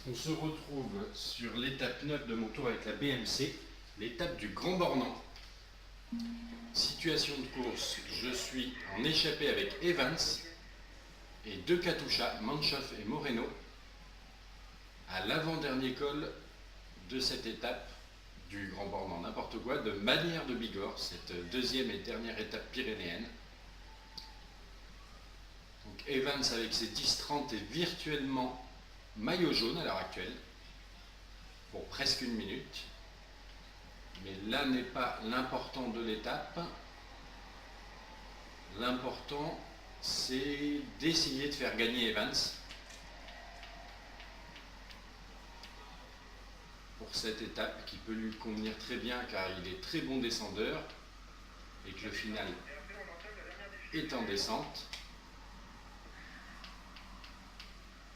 On se retrouve sur l'étape 9 de mon tour avec la BMC, l'étape du Grand Bornand. Situation de course, je suis en échappée avec Evans et deux Katusha, Manchoff et Moreno, à l'avant-dernier col de cette étape du Grand Bornand, n'importe quoi, de Manière de Bigorre, cette deuxième et dernière étape pyrénéenne. Donc Evans avec ses 10-30 est virtuellement maillot jaune à l'heure actuelle, pour presque une minute. Mais là n'est pas l'important de l'étape. L'important, c'est d'essayer de faire gagner Evans pour cette étape qui peut lui convenir très bien car il est très bon descendeur et que le final est en descente.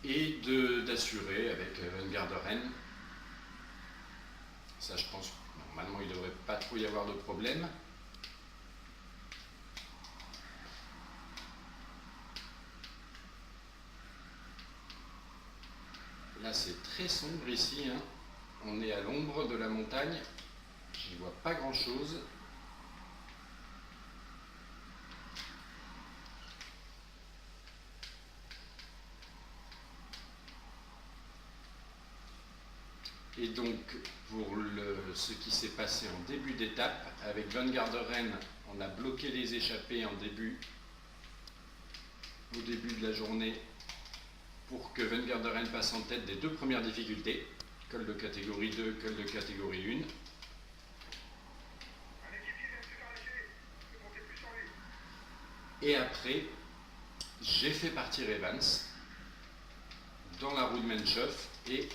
Et d'assurer avec Van Garderen. Ça, je pense, normalement, il ne devrait pas trop y avoir de problème. Là, c'est très sombre ici, hein. On est à l'ombre de la montagne. Je ne vois pas grand-chose. Et donc, pour ce qui s'est passé en début d'étape, avec Van Garderen, on a bloqué les échappées au début de la journée pour que Van Garderen passe en tête des deux premières difficultés, col de catégorie 2, col de catégorie 1. Et après, j'ai fait partir Evans dans la roue de Manchoff et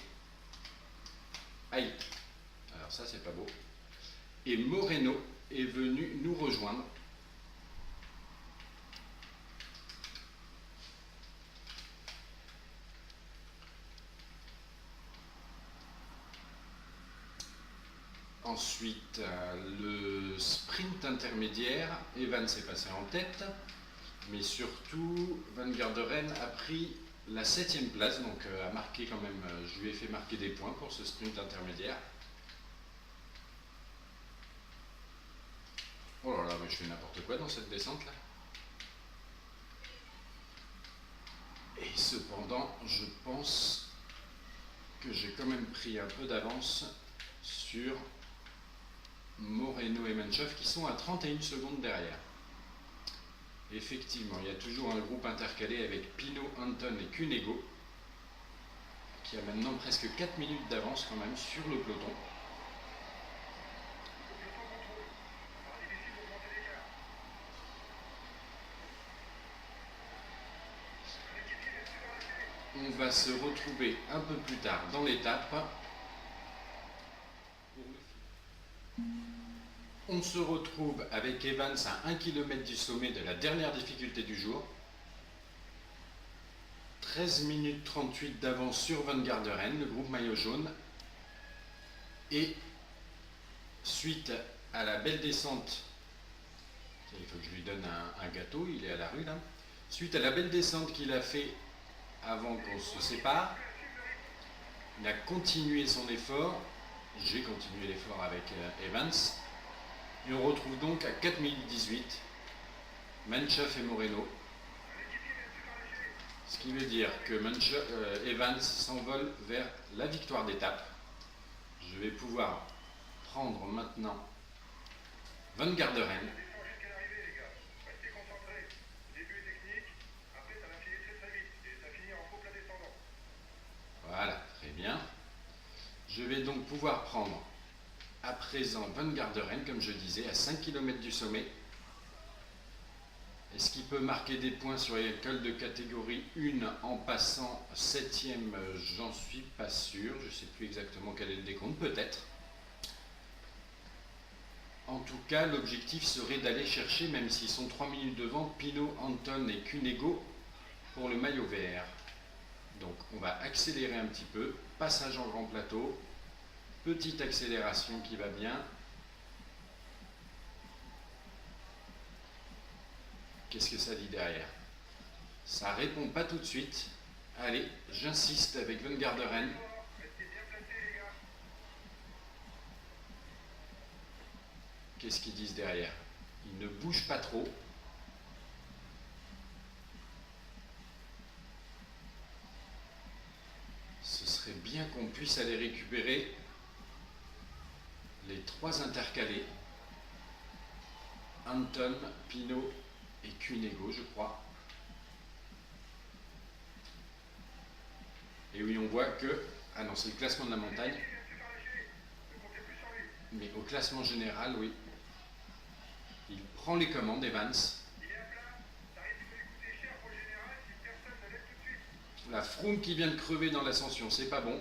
aïe, alors ça c'est pas beau. Et Moreno est venu nous rejoindre. Ensuite, le sprint intermédiaire, Evans est passé en tête, mais surtout Van Garderen a pris la 7e place, donc a marqué quand même, je lui ai fait marquer des points pour ce sprint intermédiaire. Oh là là, mais je fais n'importe quoi dans cette descente là. Et cependant, je pense que j'ai quand même pris un peu d'avance sur Moreno et Manchoff qui sont à 31 secondes derrière. Effectivement, il y a toujours un groupe intercalé avec Pinot, Anton et Cunego qui a maintenant presque 4 minutes d'avance quand même sur le peloton. On va se retrouver un peu plus tard dans l'étape. On se retrouve avec Evans à 1 km du sommet de la dernière difficulté du jour. 13 minutes 38 d'avance sur Van Garderen, le groupe maillot jaune. Et suite à la belle descente, il faut que je lui donne un gâteau, il est à la rue là. Suite à la belle descente qu'il a fait avant qu'on se sépare, il a continué son effort. J'ai continué l'effort avec Evans. Et on retrouve donc à 4 minutes 18 Manchoff et Moreno. Ce qui veut dire que Evans s'envole vers la victoire d'étape. Je vais pouvoir prendre maintenant Van Garderen. Voilà, très bien. Je vais donc pouvoir prendre à présent Van Garderen, comme je disais, à 5 km du sommet. Est-ce qu'il peut marquer des points sur les cols de catégorie 1 en passant 7e? J'en suis pas sûr, je ne sais plus exactement quel est le décompte, peut-être. En tout cas, l'objectif serait d'aller chercher, même s'ils sont 3 minutes devant, Pinot, Anton et Cunego pour le maillot vert. Donc on va accélérer un petit peu, passage en grand plateau, petite accélération qui va bien. Qu'est-ce que ça dit derrière? Ça répond pas tout de suite. Allez, j'insiste avec Van Garderen. qu'est-ce qu'ils disent derrière? Ils ne bougent pas trop. Ce serait bien qu'on puisse aller récupérer les 3 intercalés. Anton, Pinot et Cunego, je crois. Et oui, on voit que... Ah non, c'est le classement de la montagne. Mais au classement général, oui. Il prend les commandes, Evans. La Froome qui vient de crever dans l'ascension, c'est pas bon.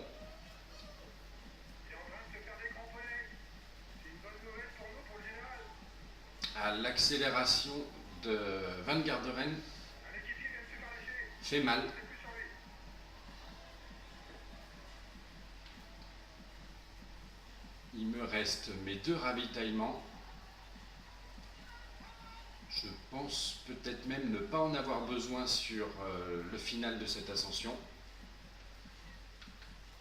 À l'accélération de Van Garderen fait mal. Il me reste mes 2 ravitaillements. Je pense peut-être même ne pas en avoir besoin sur le final de cette ascension.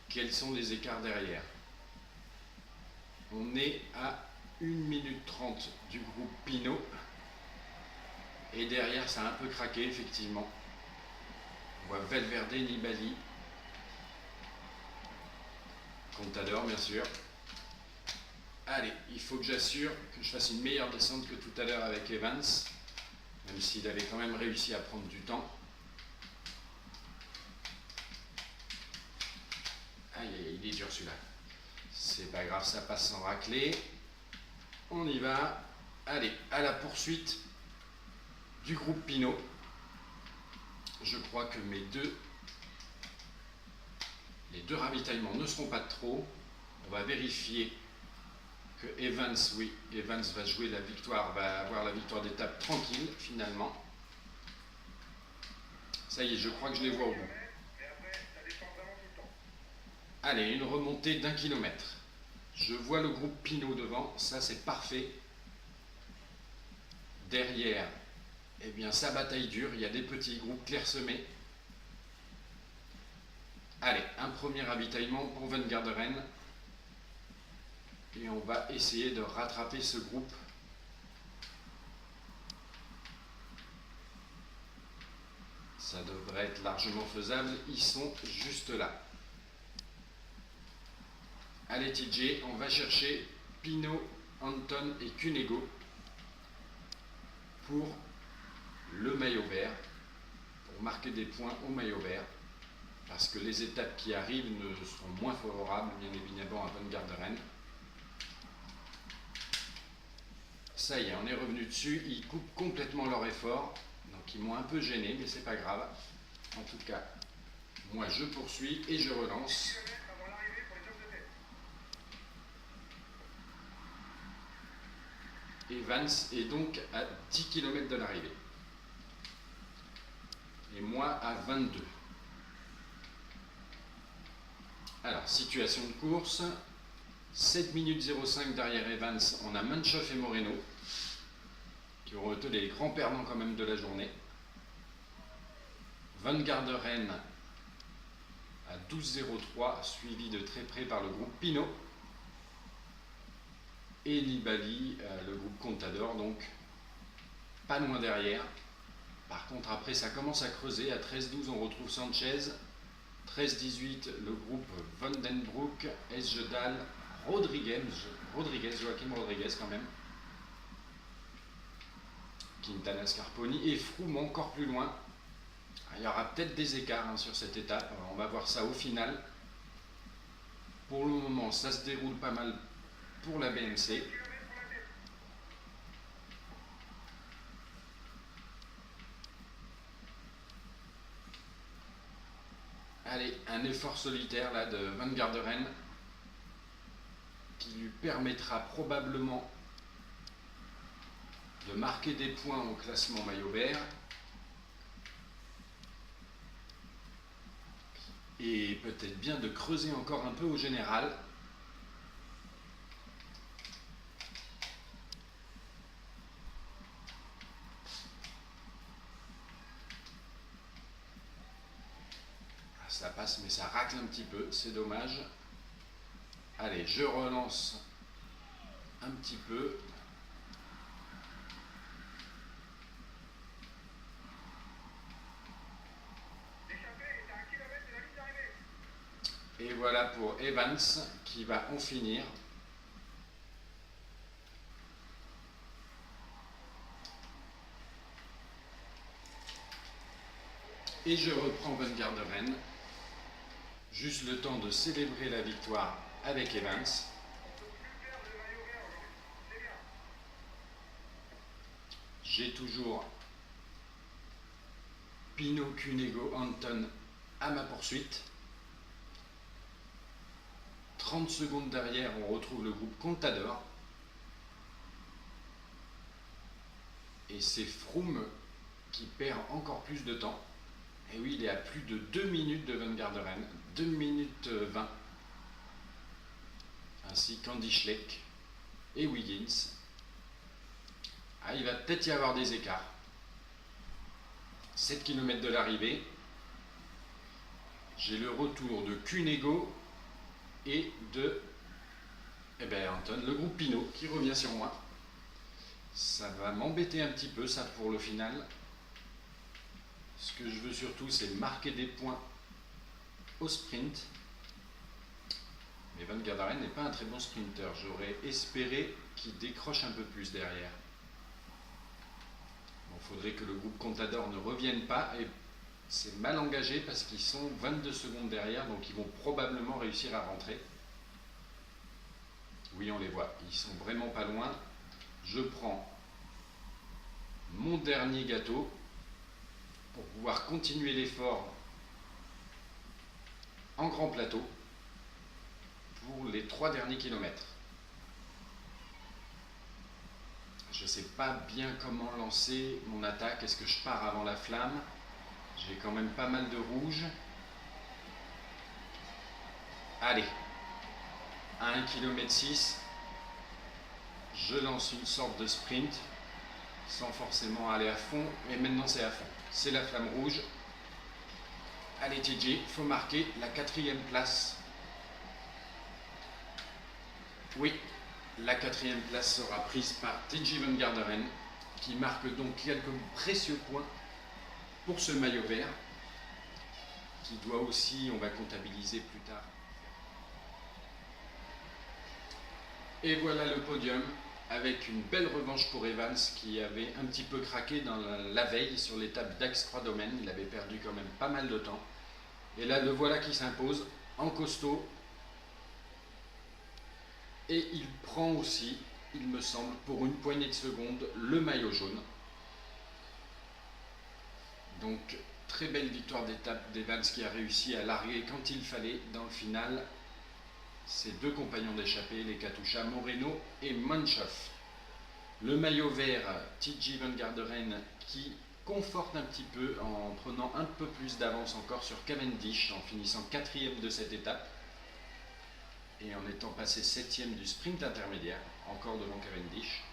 Quels sont les écarts derrière? On est à 1 minute 30 du groupe Pinot. Et derrière, ça a un peu craqué, effectivement. On voit Valverde, Nibali. Contador, bien sûr. Allez, il faut que j'assure que je fasse une meilleure descente que tout à l'heure avec Evans, même s'il avait quand même réussi à prendre du temps. Aïe, il est dur celui-là. C'est pas grave, ça passe sans racler. On y va. Allez, à la poursuite du groupe Pinot. Je crois que les deux ravitaillements ne seront pas de trop. On va vérifier que Evans, oui, Evans va jouer la victoire, va avoir la victoire d'étape tranquille finalement. Ça y est, je crois que je les vois au bout. Allez, une remontée d'1 kilomètre. Je vois le groupe Pinot devant, ça c'est parfait. Derrière, eh bien ça bataille dure, il y a des petits groupes clairsemés. Allez, un premier ravitaillement pour Van Garderen. Et on va essayer de rattraper ce groupe. Ça devrait être largement faisable, ils sont juste là. Allez TJ, on va chercher Pinot, Anton et Cunego pour le maillot vert, pour marquer des points au maillot vert, parce que les étapes qui arrivent ne seront moins favorables, bien évidemment, à Van Garderen. Ça y est, on est revenu dessus, ils coupent complètement leur effort, donc ils m'ont un peu gêné, mais c'est pas grave. En tout cas, moi je poursuis et je relance. Evans est donc à 10 km de l'arrivée. Et moi à 22. Alors, situation de course. 7 minutes 05 derrière Evans, on a Manchoff et Moreno, qui auront été les grands perdants quand même de la journée. Van Garderen à 12,03, suivi de très près par le groupe Pinot. Et Nibali, le groupe Contador, donc pas loin derrière. Par contre, après, ça commence à creuser. À 13-12, on retrouve Sanchez. 13-18, le groupe Vandenbroek, Esjedal, Joaquim Rodriguez quand même. Quintana Scarponi et Froome encore plus loin. Il y aura peut-être des écarts sur cette étape. On va voir ça au final. Pour le moment, ça se déroule pas mal pour la BMC. Allez, un effort solitaire là de Van Garderen qui lui permettra probablement de marquer des points au classement maillot vert et peut-être bien de creuser encore un peu au général. Ça passe mais ça racle un petit peu, c'est dommage. Allez, je relance un petit peu. Et voilà pour Evans qui va en finir. Et je reprends Van Garderen. Juste le temps de célébrer la victoire avec Evans. J'ai toujours Pinot, Cunego, Anton à ma poursuite. 30 secondes derrière, on retrouve le groupe Contador. Et c'est Froome qui perd encore plus de temps. Et oui, il est à plus de 2 minutes de Van Garderen, 2 minutes 20. Ainsi qu'Andy Schleck et Wiggins. Ah, il va peut-être y avoir des écarts. 7 km de l'arrivée. J'ai le retour de Cunego et de Anton, le groupe Pinot qui revient sur moi. Ça va m'embêter un petit peu ça pour le final. Ce que je veux surtout, c'est marquer des points au sprint. Mais Van Garderen n'est pas un très bon sprinter. J'aurais espéré qu'il décroche un peu plus derrière. Il faudrait que le groupe Contador ne revienne pas. Et c'est mal engagé parce qu'ils sont 22 secondes derrière. Donc ils vont probablement réussir à rentrer. Oui, on les voit. Ils sont vraiment pas loin. Je prends mon dernier gâteau pour pouvoir continuer l'effort en grand plateau pour les 3 derniers kilomètres. Je ne sais pas bien comment lancer mon attaque. Est-ce que je pars avant la flamme? J'ai quand même pas mal de rouge. Allez, à 1,6 km, je lance une sorte de sprint sans forcément aller à fond. Et maintenant c'est à fond. C'est la flamme rouge. Allez TJ, il faut marquer la 4e place. Oui, la 4e place sera prise par TJ Van Garderen, qui marque donc quelques précieux points pour ce maillot vert, qui doit aussi, on va comptabiliser plus tard. Et voilà le podium, avec une belle revanche pour Evans, qui avait un petit peu craqué dans la veille sur l'étape d'Axe 3 Domaines. Il avait perdu quand même pas mal de temps. Et là, le voilà qui s'impose en costaud. Et il prend aussi, il me semble, pour une poignée de secondes, le maillot jaune. Donc, très belle victoire d'étape d'Evans qui a réussi à larguer quand il fallait dans le final ses 2 compagnons d'échappée, les Katusha, Moreno et Manchoff. Le maillot vert, TJ Van Garderen, qui conforte un petit peu en prenant un peu plus d'avance encore sur Cavendish, en finissant 4e de cette étape et en étant passé 7e du sprint intermédiaire, encore devant Cavendish.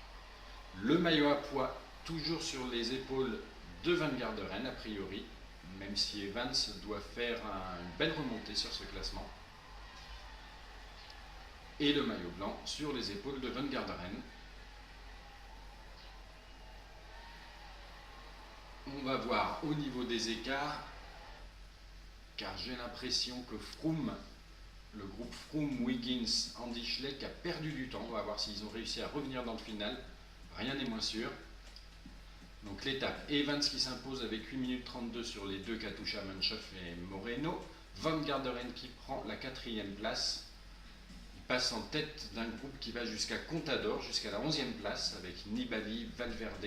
Le maillot à pois, toujours sur les épaules de Van Garderen, a priori, même si Evans doit faire une belle remontée sur ce classement. Et le maillot blanc sur les épaules de Van Garderen. On va voir au niveau des écarts, car j'ai l'impression que Froome, le groupe Froome, Wiggins, Andy Schleck a perdu du temps. On va voir s'ils ont réussi à revenir dans le final. Rien n'est moins sûr. Donc l'étape, Evans qui s'impose avec 8 minutes 32 sur les 2 Katusha, Manchoff et Moreno. Van Garderen qui prend la 4e place. Il passe en tête d'un groupe qui va jusqu'à Contador, jusqu'à la 11e place, avec Nibali, Valverde,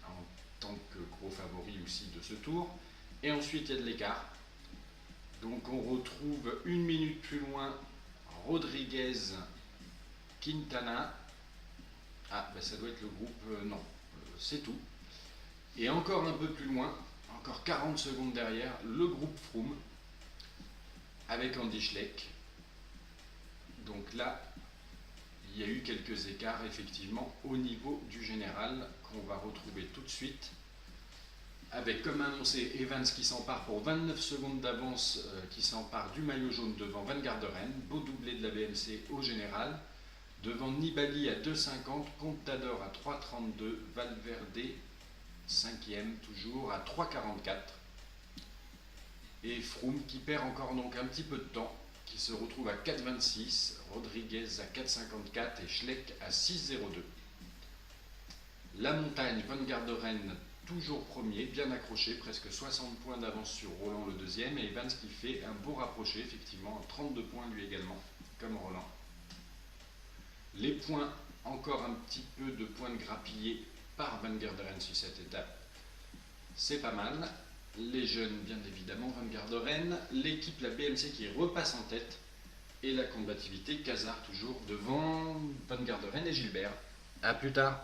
en tant que gros favori aussi de ce tour. Et ensuite, il y a de l'écart. Donc on retrouve 1 minute plus loin Rodriguez, Quintana. Ah, ben ça doit être le groupe, non, c'est tout. Et encore un peu plus loin, encore 40 secondes derrière, le groupe Froome, avec Andy Schleck. Donc là, il y a eu quelques écarts effectivement au niveau du général qu'on va retrouver tout de suite. Avec, comme annoncé, Evans qui s'empare pour 29 secondes d'avance, qui s'empare du maillot jaune devant Van Garderen, beau doublé de la BMC au général, devant Nibali à 2,50, Contador à 3,32, Valverde 5e toujours à 3,44, et Froome qui perd encore donc un petit peu de temps, qui se retrouve à 4,26, Rodriguez à 4,54 et Schleck à 6,02. La montagne, Van Garderen toujours premier, bien accroché, presque 60 points d'avance sur Roland le deuxième, et Evans qui fait un beau rapproché, effectivement, 32 points lui également, comme Roland. Les points, encore un petit peu de points de grappillés par Van Garderen sur cette étape, c'est pas mal. Les jeunes, bien évidemment, Van Garderen, l'équipe, la BMC qui repasse en tête, et la combativité, Casar toujours devant Van Garderen et Gilbert. A plus tard.